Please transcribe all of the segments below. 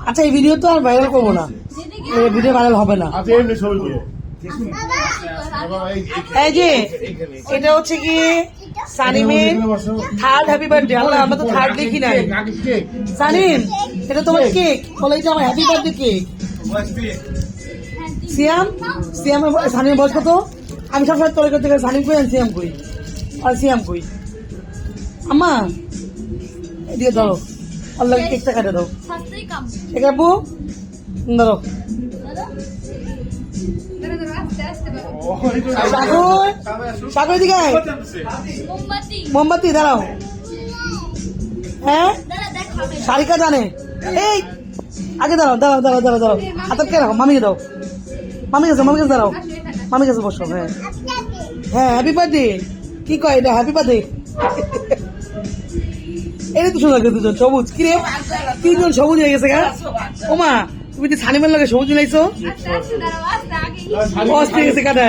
আচ্ছা এই ভিডিও তো আর ভাইরাল করবো না, এই ভিডিও ভাইরাল হবে না। এই যে এটা হচ্ছে কি সানিমের থার্ড হ্যাপি বার্থডে। আল্লাহ আমরা তো থার্ড দেখি নাই। সানিম এটা তোমার কেক, বলে এটা আমার হ্যাপি বার্থডে কেক। সিয়াম সিয়ামের সানিমের বয়স কত? আমি সবসময় তলে করতে গেলে সানিম কই আর সিয়াম কই, আর সিয়াম কই। আম্মা এদিকে ধরো, আল্লাহ কেকটা কাটে দাও। ঠিক আছে ধরো। সাগর সাগর দিকে মোমবাতি দাঁড়াও। হ্যাঁ সারিকা জানে। এই আগে দাঁড়াও দাঁড়াও দাঁড়াও দাঁড়াও দাঁড়াও, হাতের কে রাখো, মামিকে দাও, মামি কাছে দাঁড়াও, মামি কাছে বসো। হ্যাঁ হ্যাঁ হ্যাপি বার্থডে। কি কয় এটা হ্যাপি বার্থডে? এটা তো শোনা গেছে দুজন সবুজ। কি রে তিনজন সবুজ হয়ে গেছে গা। ওমা তুমি যে ছানিমের লাগে সবুজ মিলাইছো, গেছে কাটা।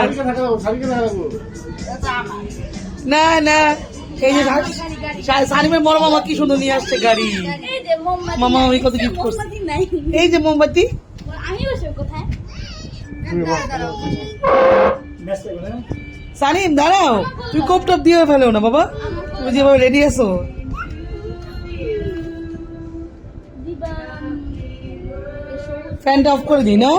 না না এই যে সানিমের বড় মামা কি সুন্দর নিয়ে আসছে গাড়ি। মামা ওই কত গিফট করছে। এই যে মোমবাতি। সানিম দাঁড়াও, তুমি কোপ টপ দিয়ে ফেলো না বাবা, তুমি যেভাবে রেডি আছো। ফ্যানটা অফ করে দিই না।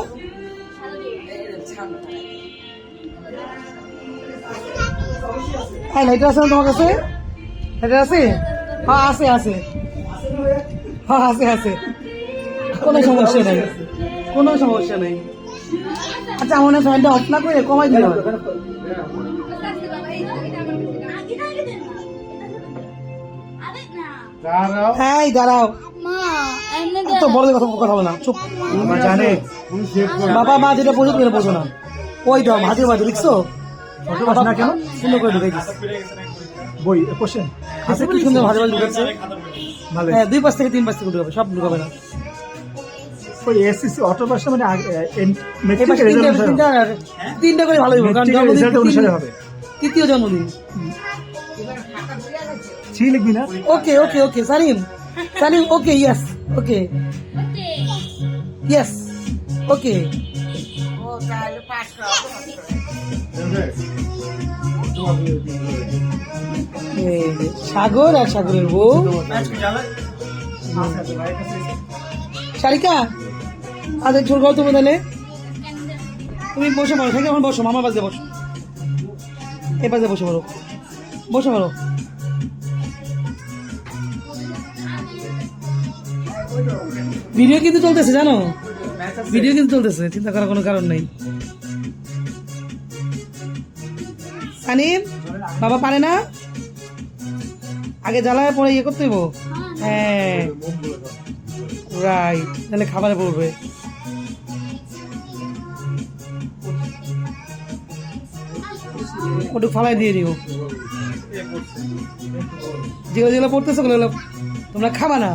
হ্যাঁ লাইটার আছে না তোমার কাছে? লাইটার আছে? হ্যাঁ আছে আছে, হ্যাঁ আছে আছে, কোনো সমস্যা নেই, কোনো সমস্যা নেই। আচ্ছা আমার ফ্যানটা অফ না করে কমাই দিল। হ্যাঁ দাঁড়াও, তো বড় কথা হবে না, চুপ। বাবা মা যেটা বোঝো তুমি বোঝো না। ওই দাও ভাজি ভাজি লিখছো না কেন? সুন্দর করে ঢুকে দিচ্ছে বই কোশ্চেন আছে, কি সুন্দর ভাজি ভাজি ঢুকেছে। হ্যাঁ 2 পাশ থেকে 3 পাশ থেকে ঢুকাবে, সব ঢুকাবে না। ওই এসএসসি অটো পাসটা মানে তিনটা করে ভালোই হবে, কারণ জন্মদিন অনুসারে হবে। তৃতীয় জন্মদিন ছি লিখবি না? ওকে ওকে ওকে Sanim Sanim okay yes okay yes okay. সাগর আর সাগরের বউ সারিকা। আচ্ছা ছোট গল্প তুমি তাহলে তুমি বসে পারো, সারিকা এখন বসো, মামার পাশে বসো, এই পাশে বসে পারো, বসে পারো। ভিডিও কিন্তু চলতেছে জানো, ভিডিও কিন্তু চলতেছে, চিন্তা করার কোনো কারণ নেই। সানিম বাবা পারে না, আগে জ্বালায় পরে ইয়ে করতে হইব। হ্যাঁ রাইট, তাহলে খাবারে পড়বে। ওটু ফালাই দিয়ে দিও, যেগুলো যেগুলো পড়তেছে ওগুলো তোমরা খাবা না।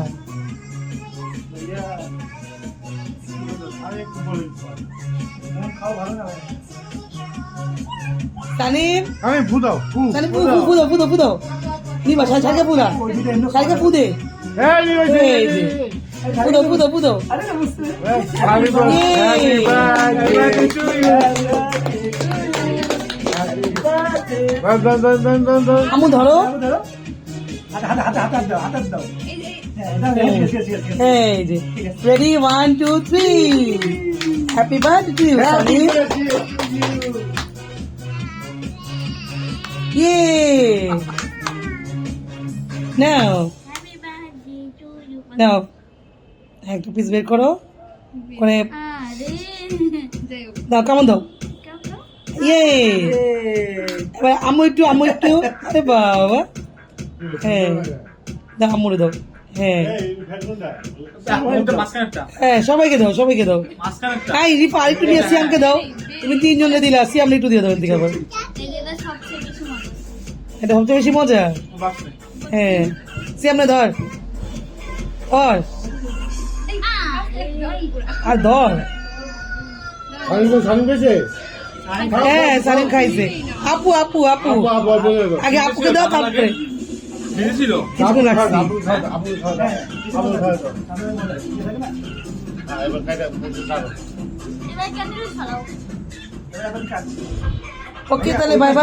সানিম আমি ফুদাও সানিম ফুদাও ফুদাও ফুদাও নিবা সাইকে ফুদা সাইকে ফুদে ফুদাও ফুদাও ফুদাও। আমু ধরো, ready 1 2 3 happy birthday Sanim. Yay! Now, now, একটা পিস বের করো, করে দাও, কেমন দাও? ইয়ে, এবার আম্মু একটু, আরে বাবা, হ্যাঁ, দাও আম্মুরে দাও, হ্যাঁ, হ্যাঁ সবাইকে দাও, সবাইকে দাও। তাই রিফা আরেকটু নিয়ে সিয়ামকে দাও, তুমি 3 জনে দিলা, সিয়াম একটু দিয়ে দাও এদিকে আবার। এটা সবচেয়ে বেশি মজা। হ্যাঁ সিয়ামনে ধর আর ধর। হ্যাঁ সানিম খাইছে। আপু আপু আপু আগে আপুকে দাও, তারপরে কিছুক্ষণ রাখছি। ওকে তাহলে বাই বাই।